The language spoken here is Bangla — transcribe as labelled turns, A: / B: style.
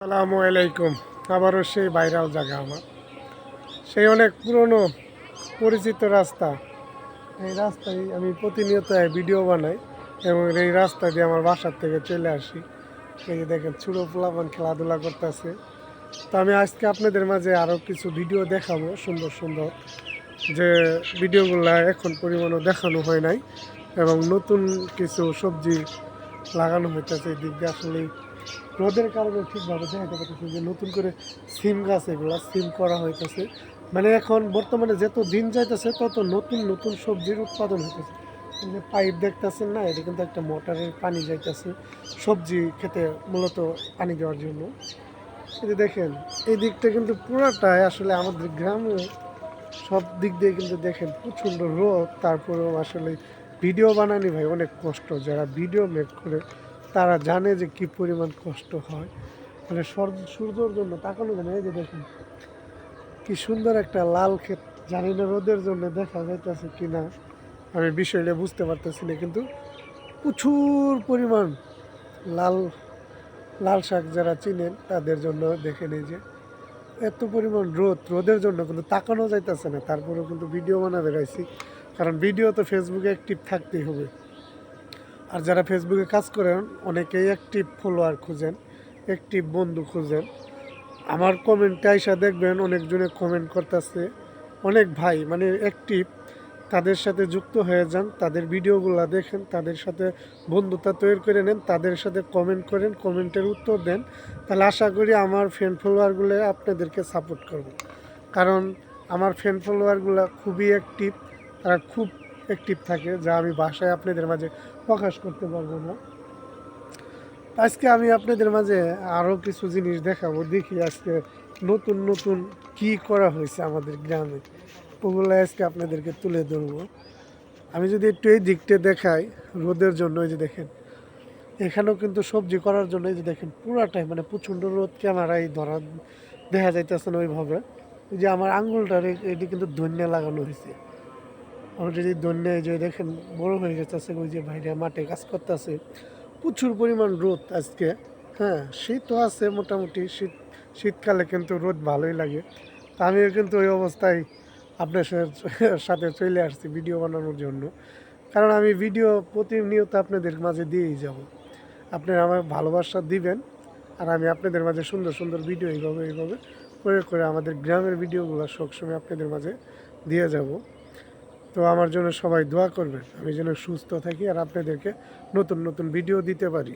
A: আসসালামু আলাইকুম। আবারও সেই ভাইরাল জায়গা আমার, সেই অনেক পুরনো পরিচিত রাস্তা। এই রাস্তায় আমি প্রতিনিয়ত ভিডিও বানাই এবং এই রাস্তা দিয়ে আমার বাসার থেকে চলে আসি। এই যে দেখেন ছোটো পোলাপান খেলাধুলা করতেছে। তো আমি আজকে আপনাদের মাঝে আরও কিছু ভিডিও দেখাবো, সুন্দর সুন্দর, যে ভিডিওগুলো এখন পরিমাণও দেখানো হয় নাই এবং নতুন কিছু সবজি লাগানো হইতেছে। এই দিক দিয়ে আসলে রোদের কারণে ঠিকভাবে দেখাতে পারতেছে যে নতুন করে সিম গাছ, এগুলা সিম করা হইতেছে। মানে এখন বর্তমানে যত দিন যাইতেছে তত নতুন নতুন সবজির উৎপাদন হইতেছে। এই যে পাইপ দেখতেছেন না, এটা কিন্তু একটা মোটরের পানি যাইতেছে সবজি খেতে, মূলত পানি দেওয়ার জন্য। এই যে দেখেন, এই দিকটা কিন্তু পুরাটাই আসলে আমাদের গ্রামে সব দিক দিয়ে কিন্তু দেখেন প্রচণ্ড রোদ। তারপরেও আসলে ভিডিও বানানি ভাই অনেক কষ্ট। যারা ভিডিও মেক করে তারা জানে যে কি পরিমাণ কষ্ট হয়। মানে সূর্যর জন্য তাকানো যায় না। এই যে দেখুন কি সুন্দর একটা লাল ক্ষেত, জানি না রোদের জন্য দেখা যাইতেছে কিনা, আমি বিষয়টা বুঝতে পারতেছি না, কিন্তু প্রচুর পরিমাণ লাল লাল শাক যারা চিনেন তাদের জন্য দেখে নেই যে এত পরিমাণ রোদের জন্য কিন্তু তাকানো যাইতেছে না। তারপরেও কিন্তু ভিডিও বানাতে গাইছি, কারণ ভিডিও তো ফেসবুকে অ্যাক্টিভ থাকতেই হবে। আর যারা ফেসবুকে কাজ করেন অনেকেই অ্যাক্টিভ ফলোয়ার খুঁজেন, অ্যাক্টিভ বন্ধু খুঁজেন। আমার কমেন্টে আইসা দেখবেন অনেকজনে কমেন্ট করতেছে, অনেক ভাই মানে অ্যাক্টিভ, তাদের সাথে যুক্ত হয়ে যান, তাদের ভিডিওগুলো দেখেন, তাদের সাথে বন্ধুতা তৈরি করে নেন, তাদের সাথে কমেন্ট করেন, কমেন্টের উত্তর দেন। তাহলে আশা করি আমার ফ্রেন্ড ফলোয়ারগুলো আপনাদেরকে সাপোর্ট করবে। কারণ আমার ফ্রেন্ড ফলোয়ারগুলো খুবই অ্যাক্টিভ, তারা খুব অ্যাক্টিভ থাকে, যা আমি ভাষায় আপনাদের মাঝে প্রকাশ করতে পারবো না। আজকে আমি আপনাদের মাঝে আরও কিছু জিনিস দেখাবো, দেখি আজকে নতুন নতুন কি করা হয়েছে আমাদের গ্রামে, ওগুলো আজকে আপনাদেরকে তুলে ধরবো। আমি যদি একটু এই দিকটা দেখাই, রোদের জন্য এই যে দেখেন এখানেও কিন্তু সবজি করার জন্য এই যে দেখেন পুরাটাই মানে প্রচণ্ড রোদ, ক্যামেরায় ধরা দেখা যাইতেছে না ওইভাবে। এই যে আমার আঙ্গুলটার এটি কিন্তু ধনিয়া লাগানো হয়েছে অলরেডি। ধনিয়া এই যে দেখেন বড় হয়ে গেছে, ওই যে ভাইরা মাঠে কাজ করতেছে। প্রচুর পরিমাণ রোদ আজকে। হ্যাঁ, শীতও আছে মোটামুটি, শীতকালে কিন্তু রোদ ভালোই লাগে। তা আমিও কিন্তু ওই অবস্থায় আপনার সাথে চলে আসছি ভিডিও বানানোর জন্য। কারণ আমি ভিডিও প্রতিনিয়ত আপনাদের মাঝে দিয়েই যাব। আপনারা আমার ভালোবাসা দিবেন, আর আমি আপনাদের মাঝে সুন্দর সুন্দর ভিডিও এইভাবে এইভাবে করে করে আমাদের গ্রামের ভিডিওগুলো সবসময় আপনাদের মাঝে দিয়ে যাব। তো আমার জন্য সবাই দোয়া করবেন, আমি যেন সুস্থ থাকি আর আপনাদেরকে নতুন নতুন ভিডিও দিতে পারি।